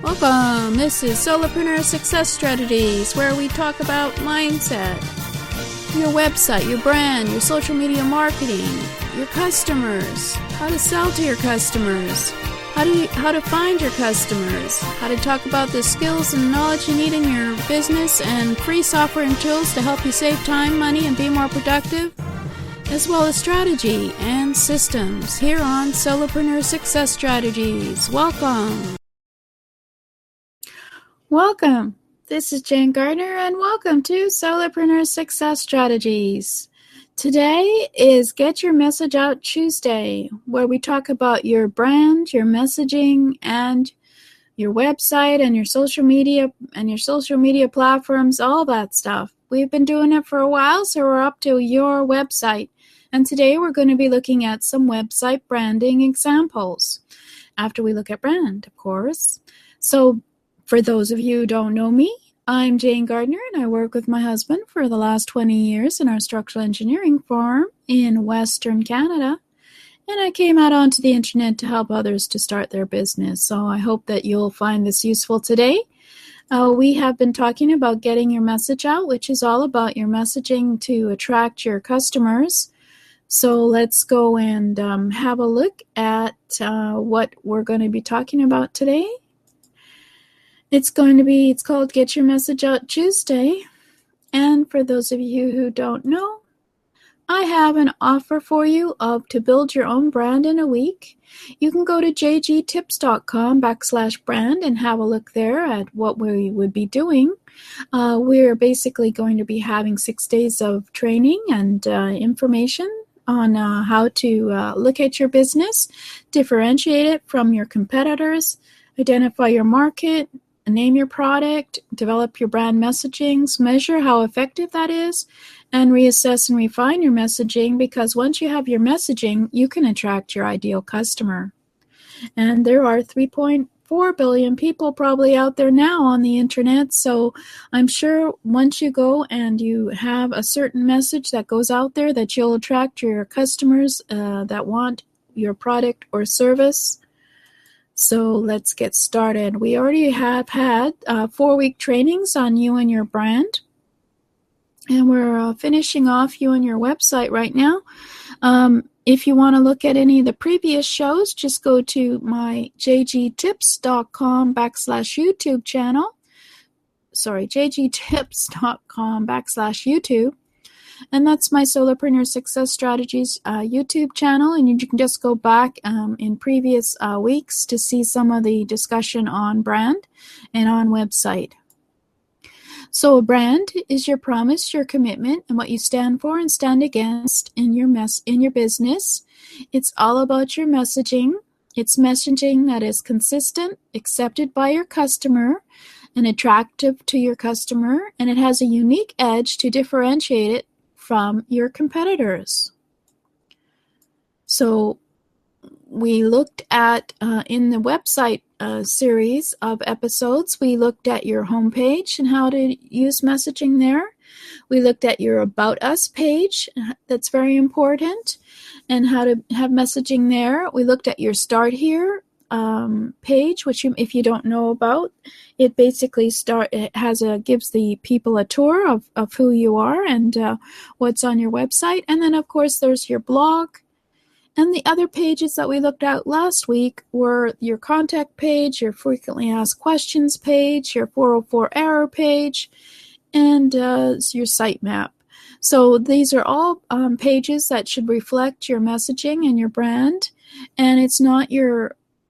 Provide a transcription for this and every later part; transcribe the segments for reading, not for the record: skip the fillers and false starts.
Welcome! This is Solopreneur Success Strategies, where we talk about mindset, your website, your brand, your social media marketing, your customers, how to sell to your customers, how to find your customers, how to talk about the skills and knowledge you need in your business, and free software and tools to help you save time, money, and be more productive, as well as strategy and systems here on Solopreneur Success Strategies. Welcome! Welcome. This is Jane Gardner, and welcome to Solopreneur Success Strategies. Today is Get Your Message Out Tuesday, where we talk about your brand, your messaging, and your website and your social media platforms, all that stuff. We've been doing it for a while, so we're up to your website. And today we're going to be looking at some website branding examples. After we look at brand, of course. So for those of you who don't know me, I'm Jane Gardner, and I work with my husband for the last 20 years in our structural engineering firm in Western Canada. And I came out onto the internet to help others to start their business. So I hope that you'll find this useful today. We have been talking about getting your message out, which is all about your messaging to attract your customers. So let's go and have a look at what we're going to be talking about today. It's called Get Your Message Out Tuesday. And for those of you who don't know, I have an offer for you to build your own brand in a week. You can go to jgtips.com/brand and have a look there at what we would be doing. We're basically going to be having 6 days of training and information on how to look at your business, differentiate it from your competitors, identify your market, name your product, develop your brand messagings, measure how effective that is, and reassess and refine your messaging, because once you have your messaging, you can attract your ideal customer. And there are 3.4 billion people probably out there now on the internet, so I'm sure once you go and you have a certain message that goes out there, that you'll attract your customers that want your product or service. So let's get started. We already have had 4-week trainings on you and your brand. And we're finishing off you and your website right now. If you want to look at any of the previous shows, just go to my jgtips.com/YouTube channel. Sorry, jgtips.com/YouTube. And that's my Solopreneur Success Strategies YouTube channel. And you can just go back in previous weeks to see some of the discussion on brand and on website. So a brand is your promise, your commitment, and what you stand for and stand against in your business. It's all about your messaging. It's messaging that is consistent, accepted by your customer, and attractive to your customer, and it has a unique edge to differentiate it from your competitors. So we looked at, in the website series of episodes, we looked at your homepage and how to use messaging there. We looked at your About Us page, that's very important, and how to have messaging there. We looked at your Start Here page, which if you don't know about, it basically gives the people a tour of who you are and what's on your website. And then of course there's your blog. And the other pages that we looked at last week were your contact page, your frequently asked questions page, your 404 error page, and your sitemap. So these are all pages that should reflect your messaging and your brand. And it's not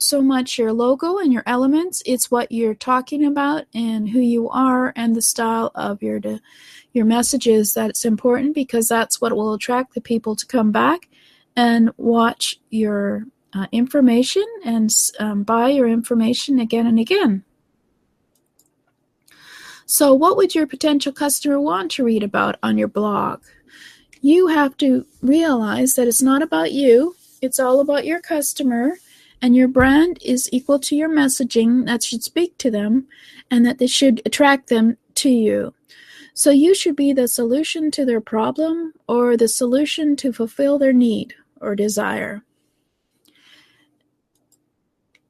so much your logo and your elements, it's what you're talking about and who you are and the style of your messages that's important, because that's what will attract the people to come back and watch your information and buy your information again and again. So what would your potential customer want to read about on your blog? You have to realize that it's not about you, it's all about your customer. And your brand is equal to your messaging that should speak to them and that they should attract them to you. So you should be the solution to their problem or the solution to fulfill their need or desire.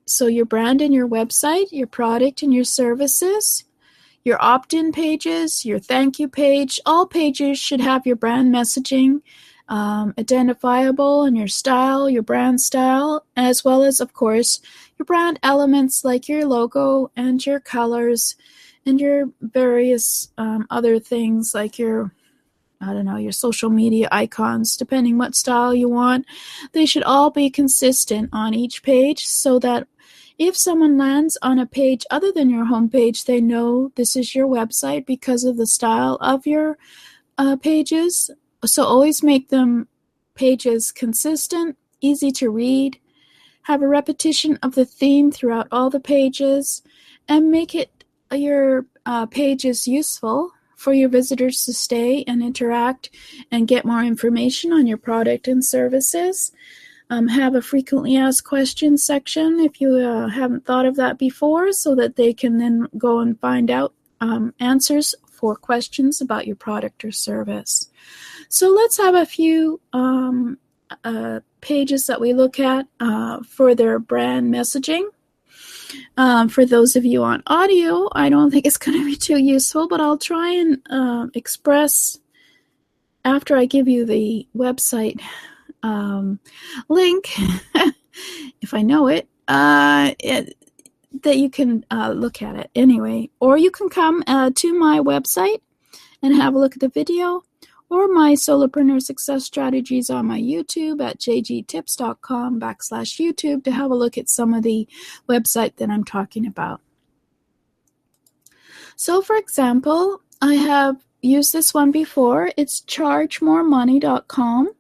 So your brand and your website, your product and your services, your opt-in pages, your thank you page, all pages should have your brand messaging identifiable, and your style, your brand style, as well as, of course, your brand elements like your logo and your colors and your various other things like your social media icons, depending what style you want. They should all be consistent on each page so that if someone lands on a page other than your homepage, they know this is your website because of the style of your pages. So always make them pages consistent, easy to read, have a repetition of the theme throughout all the pages, and make it your pages useful for your visitors to stay and interact and get more information on your product and services. Have a frequently asked questions section if you haven't thought of that before, so that they can then go and find out answers for questions about your product or service. So let's have a few pages that we look at for their brand messaging. For those of you on audio, I don't think it's going to be too useful, but I'll try and express after I give you the website link, if I know it, that you can look at it anyway. Or you can come to my website and have a look at the video, or my Solopreneur Success Strategies on my YouTube at jgtips.com/YouTube to have a look at some of the website that I'm talking about. So, for example, I have used this one before. It's chargemoremoney.com.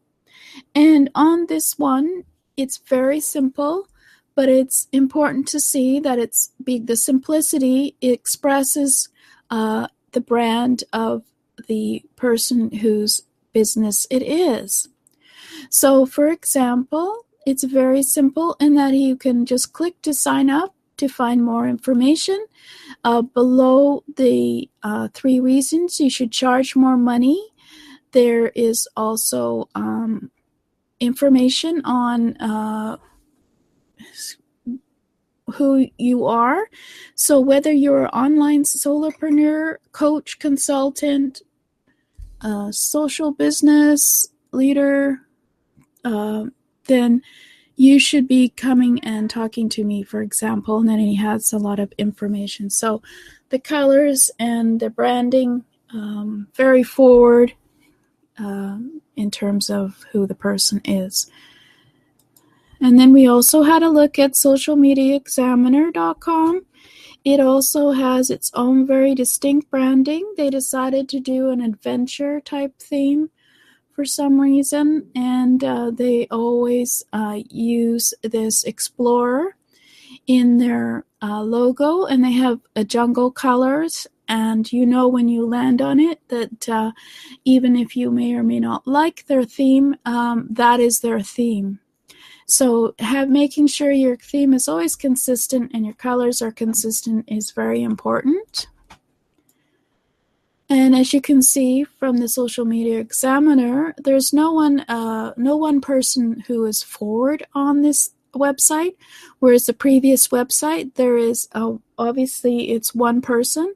And on this one, it's very simple, but it's important to see that the simplicity expresses the brand of the person whose business it is. So, for example, it's very simple in that you can just click to sign up to find more information. Below the 3 reasons you should charge more money, there is also information on who you are. So whether you're an online solopreneur, coach, consultant, social business leader, then you should be coming and talking to me, for example. And then he has a lot of information. So the colors and the branding, very forward in terms of who the person is. And then we also had a look at socialmediaexaminer.com. It also has its own very distinct branding. They decided to do an adventure type theme for some reason, and they always use this explorer in their logo, and they have jungle colors. And you know when you land on it that even if you may or may not like their theme, that is their theme. So making sure your theme is always consistent and your colors are consistent is very important. And as you can see from the Social Media Examiner, there's no one person who is forward on this website, whereas the previous website there is obviously it's one person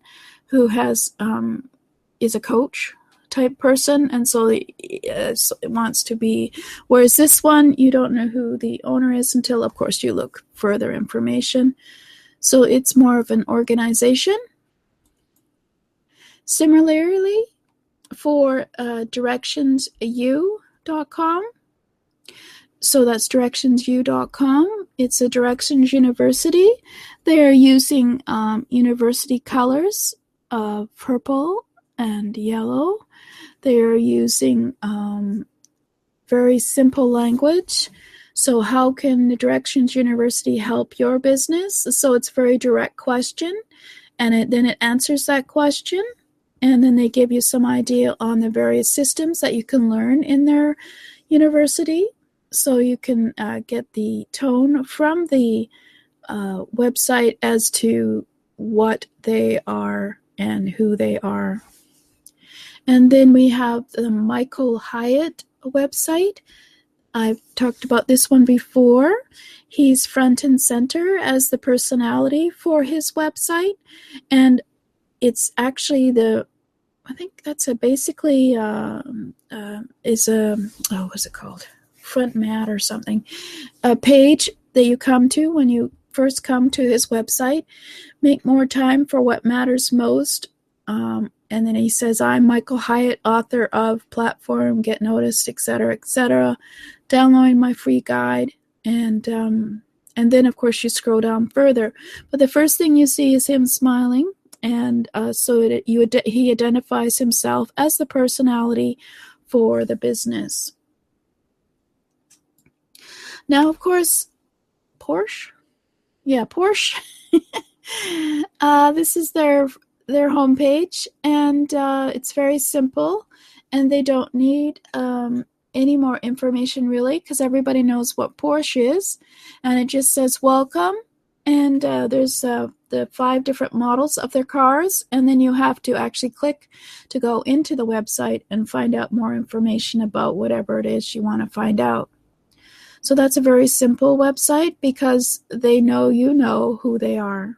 who has is a coach type person, and so it wants to be, whereas this one you don't know who the owner is until of course you look further information. So it's more of an organization. Similarly for directionsu.com, so that's directionsu.com. It's a Directions University. They are using university colors of purple and yellow. They are using very simple language. So how can the Directions University help your business? So it's a very direct question, and then it answers that question, and then they give you some idea on the various systems that you can learn in their university. So you can get the tone from the website as to what they are and who they are. And then we have the Michael Hyatt website. I've talked about this one before. He's front and center as the personality for his website, and it's actually I think that's basically is a, what's it called? Front mat or something. A page that you come to when you first come to his website. Make more time for what matters most. And then he says, I'm Michael Hyatt, author of Platform, Get Noticed, etc. Downloading my free guide. And then, of course, you scroll down further. But the first thing you see is him smiling. And he identifies himself as the personality for the business. Now, of course, Porsche. Yeah, Porsche. This is their homepage, and it's very simple, and they don't need any more information really, because everybody knows what Porsche is, and it just says welcome, and there's the 5 different models of their cars, and then you have to actually click to go into the website and find out more information about whatever it is you want to find out. So that's a very simple website because they know you know who they are.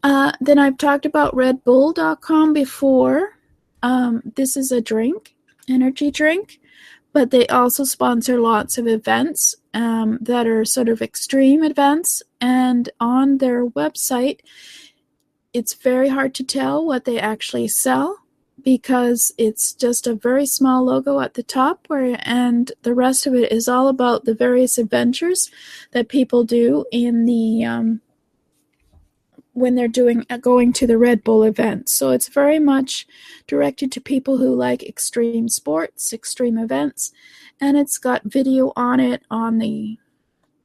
Then I've talked about redbull.com before. This is a drink, energy drink, but they also sponsor lots of events that are sort of extreme events. And on their website, it's very hard to tell what they actually sell, because it's just a very small logo at the top, and the rest of it is all about the various adventures that people do in the when they're going to the Red Bull event. So it's very much directed to people who like extreme sports, extreme events, and it's got video on it on the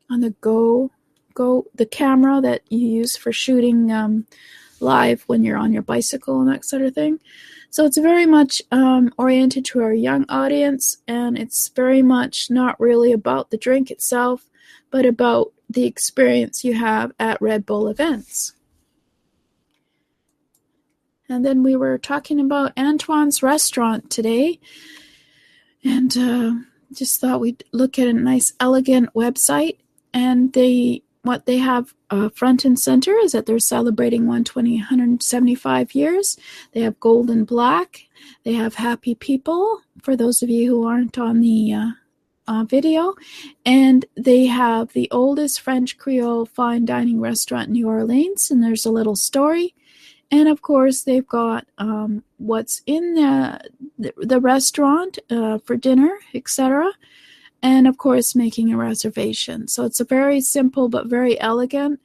the camera that you use for shooting live when you're on your bicycle and that sort of thing. So it's very much oriented to our young audience, and it's very much not really about the drink itself, but about the experience you have at Red Bull events. And then we were talking about Antoine's restaurant today, and just thought we'd look at a nice, elegant website. And what they have front and center is that they're celebrating 175 years. They have gold and black. They have happy people, for those of you who aren't on the video. And they have the oldest French Creole fine dining restaurant in New Orleans, and there's a little story. And, of course, they've got what's in the restaurant for dinner, etc., and, of course, making a reservation. So it's a very simple but very elegant.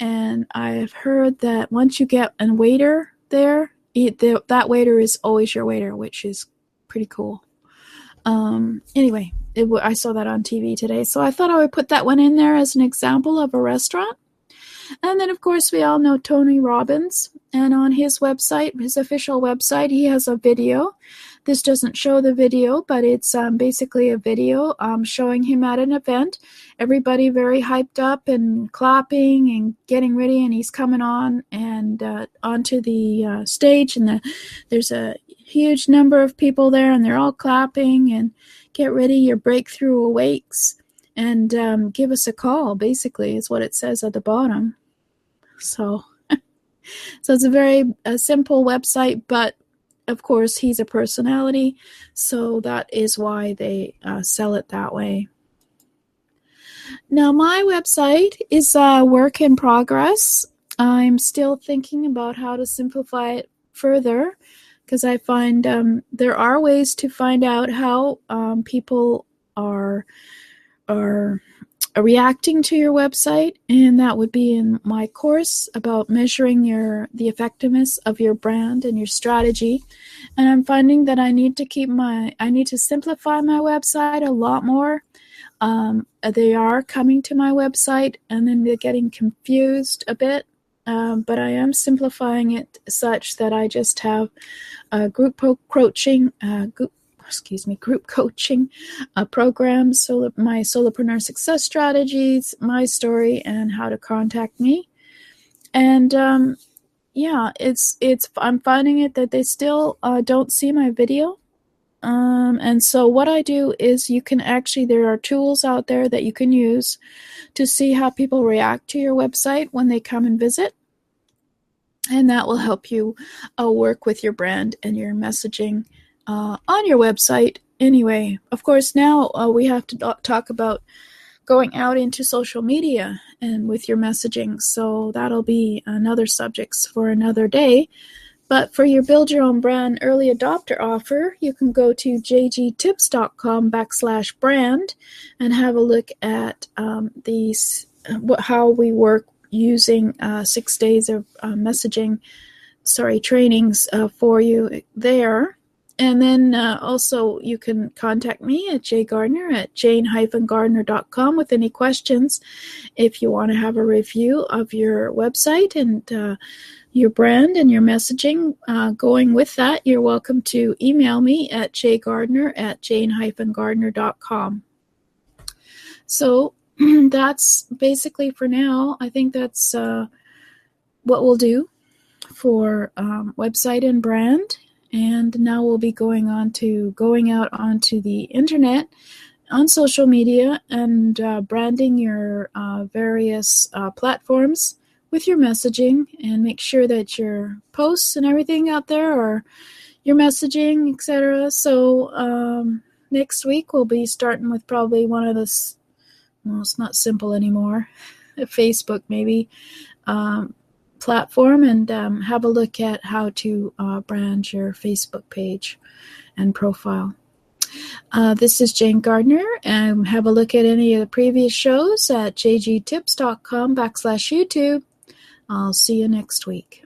And I've heard that once you get a waiter there, that waiter is always your waiter, which is pretty cool. Anyway, I saw that on TV today. So I thought I would put that one in there as an example of a restaurant. And then, of course, we all know Tony Robbins. And on his website, his official website, he has a video. This doesn't show the video, but it's basically a video showing him at an event. Everybody very hyped up and clapping and getting ready, and he's coming on and onto the stage, and there's a huge number of people there, and they're all clapping, and get ready, your breakthrough awaits, and give us a call, basically, is what it says at the bottom. So it's a very simple website, but of course, he's a personality, so that is why they sell it that way. Now, my website is a work in progress. I'm still thinking about how to simplify it further, because I find there are ways to find out how people are reacting to your website, and that would be in my course about measuring the effectiveness of your brand and your strategy. And I'm finding that I need to simplify my website a lot more. They are coming to my website and then they're getting confused a bit, but I am simplifying it such that I just have group coaching programs, my Solopreneur success strategies, my story, and how to contact me. And I'm finding it that they still don't see my video. And so what I do is there are tools out there that you can use to see how people react to your website when they come and visit. And that will help you work with your brand and your messaging on your website. Anyway, of course, now we have to talk about going out into social media and with your messaging. So that'll be another subject for another day. But for your Build Your Own Brand early adopter offer, you can go to jgtips.com/brand and have a look at how we work using 6 days of trainings for you there. And then also you can contact me at jgardner@jane-gardner.com with any questions. If you want to have a review of your website and your brand and your messaging going with that, you're welcome to email me at jgardner@jane-gardner.com. So that's basically for now. I think that's what we'll do for website and brand. And now we'll be going out onto the internet, on social media, and branding your various platforms with your messaging, and make sure that your posts and everything out there are your messaging, etc. So next week we'll be starting with probably one of the, well, it's not simple anymore, a Facebook maybe, platform, and have a look at how to brand your Facebook page and profile. This is Jane Gardner, and have a look at any of the previous shows at jgtips.com/YouTube. I'll see you next week.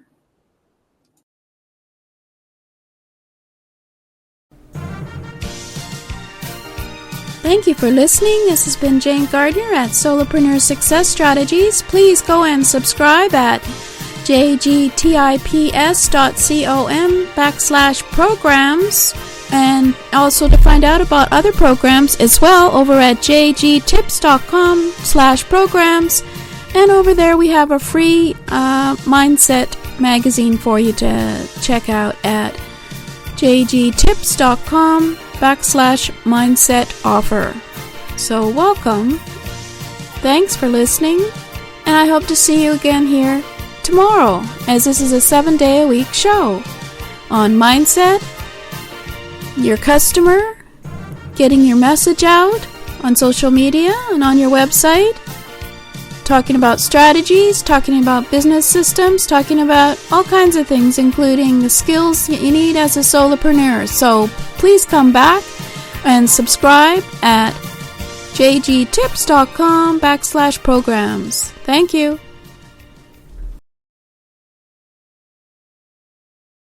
Thank you for listening. This has been Jane Gardner at Solopreneur Success Strategies. Please go and subscribe at jgtips.com/programs, and also to find out about other programs as well over at jgtips.com/programs. And over there we have a free mindset magazine for you to check out at jgtips.com/mindset offer. So welcome. Thanks for listening, and I hope to see you again here tomorrow, as this is a 7-day-a-week show on mindset, your customer, getting your message out on social media and on your website, talking about strategies, talking about business systems, talking about all kinds of things, including the skills that you need as a solopreneur. So please come back and subscribe at jgtips.com/programs. Thank you.